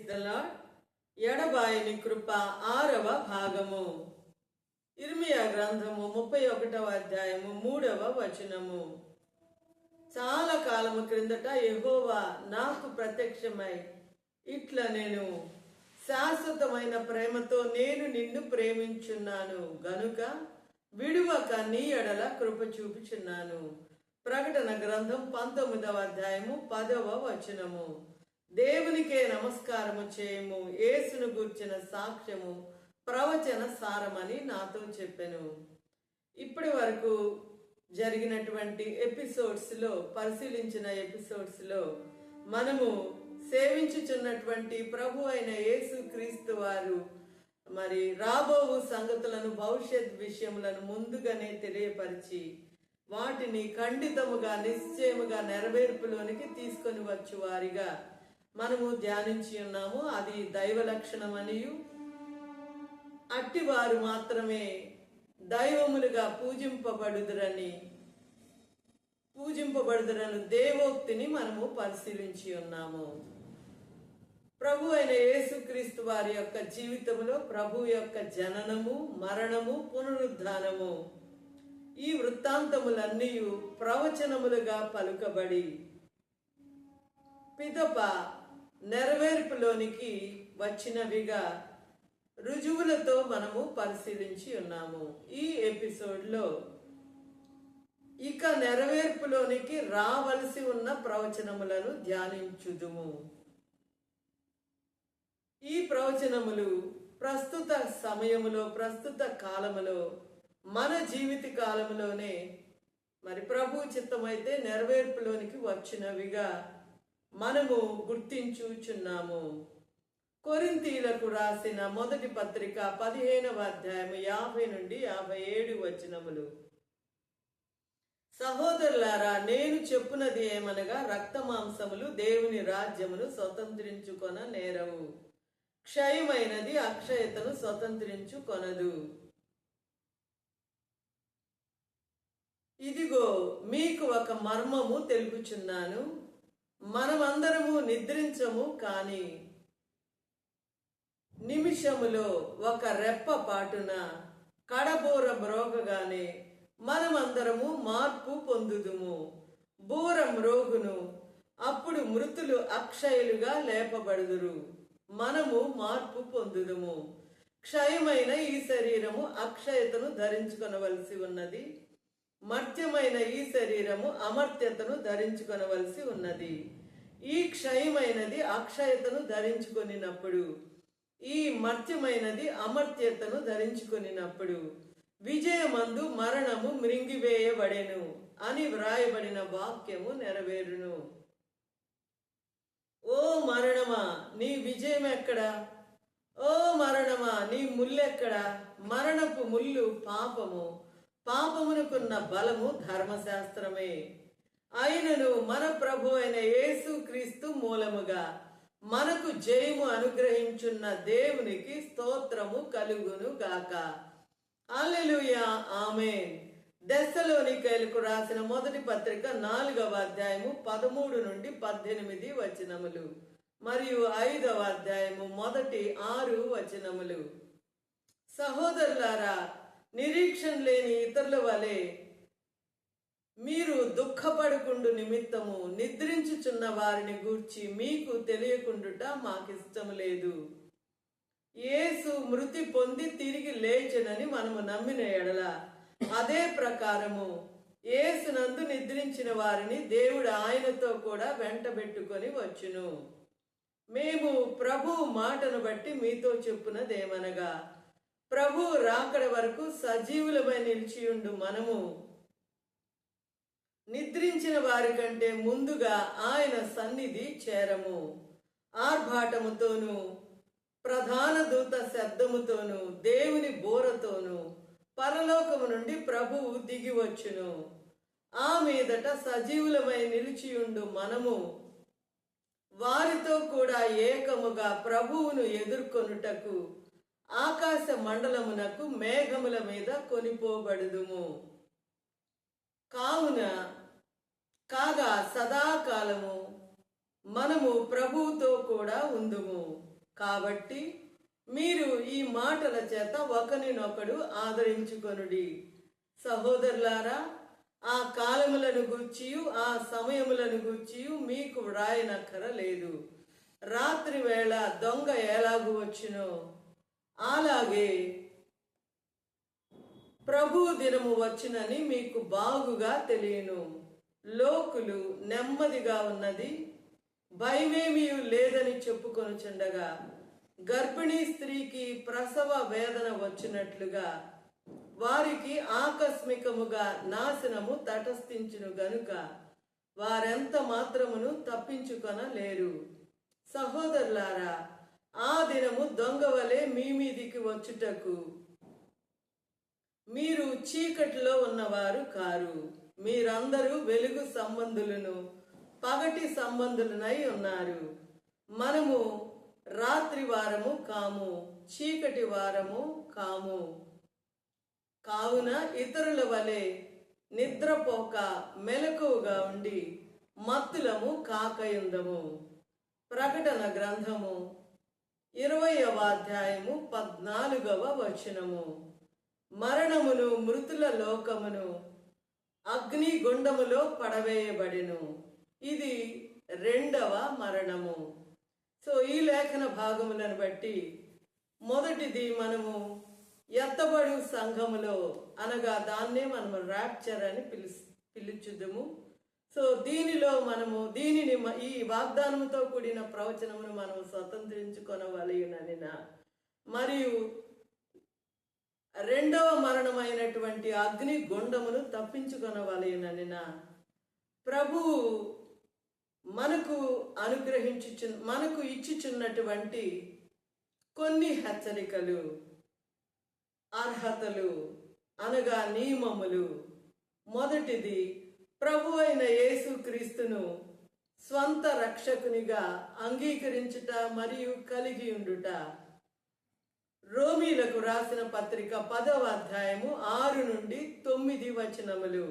The lord. ఎడబాయని కృప 6వ భాగము. ఇర్మియా గ్రంథము 31వ అధ్యాయము 3వ వచనము. చాలా కాలము క్రిందట యెహోవా నాకు ప్రత్యక్షమై ఇట్లా నేను శాశ్వతమైన ప్రేమతో నేను నిన్ను ప్రేమించున్నాను గనుక విడువక నీ ఎడల కృప చూపుచున్నాను. ప్రకటన గ్రంథం 19వ అధ్యాయము 10వ వచనము. దేవునికే నమస్కారము చేయము, యేసును గూర్చిన సాక్ష్యము ప్రవచన సారమని నాతో చెప్పెను. ఇప్పటి వరకు జరిగినటువంటి పరిశీలించిన ఎపిసోడ్స్ లో మనము సేవించుచున్నటువంటి ప్రభు అయిన యేసు క్రీస్తు వారు మరి రాబోవు సంగతులను, భవిష్యత్ విషయములను ముందుగానే తెలియపరిచి వాటిని ఖండితముగా నిశ్చయముగా నెరవేర్పులోనికి తీసుకొని వచ్చు వారిగా మనము ధ్యానించి ఉన్నాము. అది దైవ లక్షణమనియు అట్టివారు మాత్రమే దైవములుగా పూజింపబడుదురని దేవోక్తిని మనము పరిశీలించి ఉన్నాము. ప్రభు అయిన యేసుక్రీస్తు వారి యొక్క జీవితంలో ప్రభు యొక్క జననము, మరణము, పునరుద్ధానము ఈ వృత్తాంతములన్నీ ప్రవచనములుగా పలుకబడి పిదప నెరవేర్పులోనికి వచ్చినవిగా రుజువులతో మనము పరిశీలించి ఉన్నాము. ఈ ఎపిసోడ్లో ఇక నెరవేర్పులోనికి రావలసి ఉన్న ప్రవచనములను ధ్యానించుదుము. ఈ ప్రవచనములు ప్రస్తుత సమయములో, ప్రస్తుత కాలములో, మన జీవిత కాలములోనే మరి ప్రభు చిత్తమైతే నెరవేర్పులోనికి వచ్చినవిగా మనము గుర్తించుచున్నాము. కొరింథీయులకు రాసిన మొదటి పత్రిక 15వ అధ్యాయము 50 నుండి 57 వచనములు. సహోదరులారా, నేను చెప్పునది ఏమనగా, రక్త మాంసములు దేవుని రాజ్యమును స్వతంత్రించుకొన నేరవు, క్షయమైనది అక్షయతను స్వతంత్రించుకొనదు. ఇదిగో మీకు ఒక మర్మము తెలుపుచున్నాను, మనమందరము నిద్రించము, కాని నిమిషములో ఒక రెప్ప పాటున కడబూర మ్రోగగానే మనమందరము మార్పు పొందుదుము. బూర మ్రోగును, అప్పుడు మృతులు అక్షయులుగా లేపబడుదురు, మనము మార్పు పొందుదుము. క్షయమైన ఈ శరీరము అక్షయతను ధరించుకొనవలసి ఉన్నది, మర్త్యమైన ఈ శరీరము అమర్త్యతను ధరించుకొనవలసి ఉన్నది. ఈ క్షయమైనది అక్షయతను ధరించుకొనినప్పుడు, ఈ మర్త్యమైనది అమర్త్యతను ధరించుకొనినప్పుడు విజయమందు మరణము మృంగివేయబడెను అని వ్రాయబడిన వాక్యము నెరవేరును. ఓ మరణమా, నీ విజయం ఎక్కడా? ఓ మరణమా, నీ ముల్లెక్కడా? మరణపు ముల్లు పాపము, పాపమునకున్న బలము ధర్మశాస్త్రమే. అయినను మన ప్రభు అయిన యేసు క్రీస్తు మూలముగా మనకు జయము అనుగ్రహించున్న దేవునికి స్తోత్రము కలుగును గాక. హల్లెలూయా, ఆమేన్. దెస్సలోనికైలకు రాసిన మొదటి పత్రిక 4వ అధ్యాయము 13 నుండి 18 వచనములు మరియు 5వ అధ్యాయము మొదటి 6 వచనములు. సహోదరులారా, నిరీక్షణ లేని ఇతరుల వలె మీరు దుఃఖపడుకుండు నిమిత్తము నిద్రించుచున్న వారిని గూర్చి మీకు తెలియకుండుట మాకిష్టం లేదు. యేసు మృతి పొంది తిరిగి లేచెనని మనము నమ్మిన ఎడల అదే ప్రకారము యేసునందు నిద్రించిన వారిని దేవుడు ఆయనతో కూడా వెంటబెట్టుకొని వచ్చును. మేము ప్రభు మాటను బట్టి మీతో చెప్పునదేమనగా, ప్రభు రాకడ వరకు సజీవులమై నిలిచియుండు మనము నిద్రించిన వారి కంటే ముందుగా ఆయన సన్నిధి చేరము. ఆర్భాటముతోను, ప్రధాన దూత శబ్దముతోను, దేవుని బోరతోను పరలోకము నుండి ప్రభువు దిగి వచ్చును. ఆ మీదట సజీవులమై నిలిచియుండు మనము వారితో కూడా ఏకముగా ప్రభువును ఎదుర్కొనుటకు ఆకాశ మండలమునకు మేఘముల మీద కొనిపోబడుదుము. కాగా సదాకాలము మనము ప్రభువుతో కూడా ఉందుము. కాబట్టి మీరు ఈ మాటల చేత ఒకరినొకడు ఆదరించుకొనుడి. సహోదరులారా, ఆ కాలములను గూర్చియు ఆ సమయములను గూర్చియు మీకు వ్రాయనక్కర లేదు. రాత్రి వేళ దొంగ ఎలాగు వచ్చునో అలాగే ప్రభు దినము వచ్చునని మీకు బాగుగా తెలియను. లోకులు నెమ్మదిగా ఉన్నది, భయమేమీ లేదని చెప్పుకొనుచుండగా గర్భిణీ స్త్రీకి ప్రసవ వేదన వచ్చినట్లుగా వారికి ఆకస్మికముగా నాశనము తటస్థించును గనుక వారెంత మాత్రమును తప్పించుకొనలేరు. సహోదరులారా, ఆ దినము దొంగ వలె మీ మీదికి వచ్చుటకు మీరు చీకటిలో ఉన్నవారు కారు. మీరందరూ వెలుగు సంబంధులను పగటి సంబంధులనై ఉన్నారు. మనము రాత్రి వారము కాము, చీకటి వారము కాము. కావున ఇతరుల వలె నిద్రపోక మెలకువగా ఉండి మత్తులము కాకయుందము. ప్రకటన గ్రంథము 20వ అధ్యాయము 14వ వచనము. మరణమును మృతుల లోకమును అగ్ని గుండములో పడవేయబడెను. ఇది రెండవ మరణము. సో ఈ లేఖన భాగములను బట్టి మొదటిది మనము ఎత్తబడు సంఘములో, అనగా దాన్నే మనము ర్యాప్చర్ అని పిలుచుదుము. సో దీనిలో మనము ఈ వాగ్దానముతో కూడిన ప్రవచనమును మనము స్వతంత్రించుకొనవలయుననిన, మరియు రెండవ మరణమైనటువంటి అగ్ని గుండమును తప్పించుకొనవలయుననిన ప్రభువు మనకు ఇచ్చుచున్నటువంటి కొన్ని హెచ్చరికలు, అర్హతలు అనగా నియమములు. మొదటిది, ప్రభు అయిన యేసుక్రీస్తును స్వంత రక్షకునిగా అంగీకరించుట మరియు కలిగి ఉండుట. రోమీలకు రాసిన పత్రిక 10వ అధ్యాయము 6 నుండి 9 వచనములు.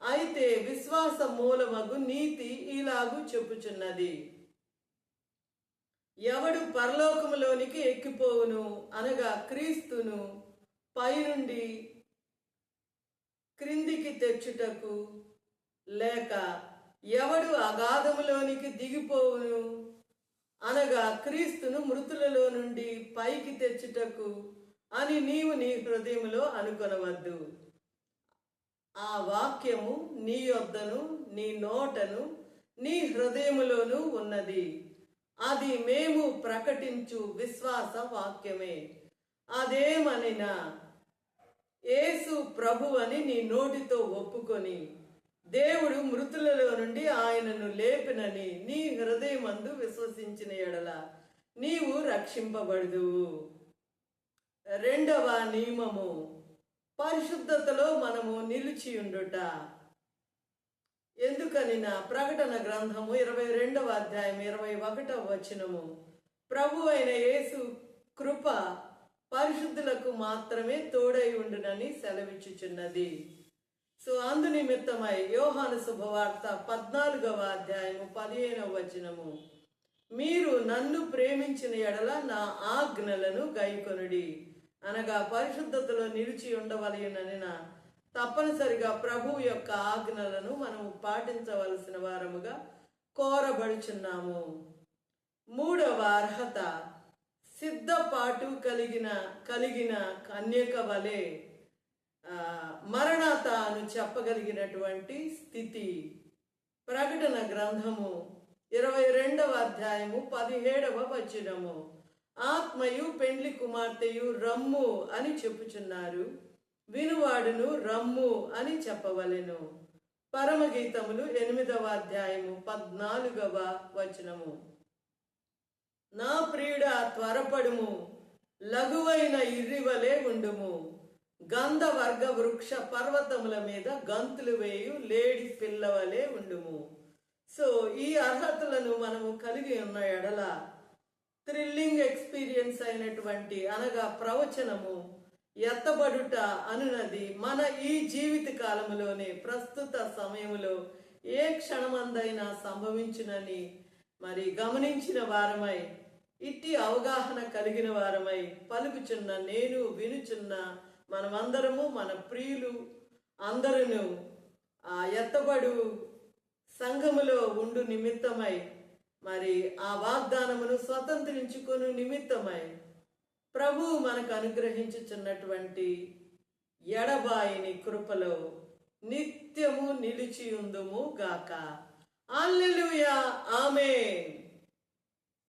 అయితే విశ్వాస మూలమగు నీతి ఇలాగు చెప్పుచున్నది: ఎవడు పరలోకములోనికి ఎక్కిపోవును, అనగా క్రీస్తును పైనుండి క్రిందికి తెచ్చుటకు, లేక ఎవడు అగాధములోనికి దిగిపోవును, అనగా క్రీస్తును మృతులలో నుండి పైకి తెచ్చుటకు అని నీవు నీ హృదయములో అనుకొనవద్దు. ఆ వాక్యము నీ యొద్దను, నీ నోటను, నీ హృదయములోను ఉన్నది. అది మేము ప్రకటించు విశ్వాస వాక్యమే. అదేమనినా యేసు ప్రభు అని నీ నోటితో ఒప్పుకొని దేవుడు మృతులలో నుండి ఆయనను లేపినని నీ హృదయమందు విశ్వసించిన ఎడల నీవు రక్షింపబడుదువు. రెండవ నియమము, పరిశుద్ధతలో మనము నిలిచియుండుట. ఎందుకనినా ప్రకటన గ్రంథము 22వ అధ్యాయం 21వ వచనము, ప్రభు అయిన యేసు కృప పరిశుద్ధులకు మాత్రమే తోడై ఉండునని సెలవిచ్చుచున్నది. సో అందు నిమిత్తమై యోహాను శుభవార్త 14వ అధ్యాయము 15వ వచనము, మీరు నన్ను ప్రేమించిన ఎడల నా ఆజ్ఞలను గైకొనుడి, అనగా పరిశుద్ధతలో నిలిచి ఉండవలయుననిన తప్పనిసరిగా ప్రభువు యొక్క ఆజ్ఞలను మనము పాటించవలసిన వారముగా కోరబడుచున్నాము. మూడవ అర్హత, సిద్ధపాటు కలిగిన కన్యక వలె మరణాత అని చెప్పగలిగినటువంటి స్థితి. ప్రకటన గ్రంథము 22వ అధ్యాయము 17వ వచనము, ఆత్మయు పెండ్లి కుమార్తెయు రమ్ము అని చెప్పుచున్నారు, వినువాడును రమ్ము అని చెప్పవలెను. పరమగీతములు 8వ అధ్యాయము 14వ వచనము, నా ప్రియుడా త్వరపడుము, లఘువైన ఇర్రివలే ఉండుము, గంధవర్గ వృక్ష పర్వతముల మీద గంతులు వేయు లేడి పిల్లవలే ఉండుము. సో ఈ అర్హతలను మనము కలిగి ఉన్న ఎడల థ్రిల్లింగ్ ఎక్స్పీరియన్స్ అయినటువంటి, అనగా ప్రవచనము, ఎత్తబడుట అనున్నది మన ఈ జీవిత కాలములోనే ప్రస్తుత సమయములో ఏ క్షణమందైనా సంభవించునని మరి గమనించిన వారమై ఇట్టి అవగాహన కలిగిన వారమై పలుకుచున్న నేను వినుచున్న మనమందరము మన ప్రియులు అందరూ ఆ ఎత్తబడు సంఘములో ఉండు నిమిత్తమై మరి ఆ వాగ్దానమును స్వతంత్రించుకొను నిమిత్తమై ప్రభు మనకు అనుగ్రహించుచున్నటువంటి ఎడబాయిని కృపలో నిత్యము నిలిచి ఉందుము గాక. హల్లెలూయా, ఆమేన్.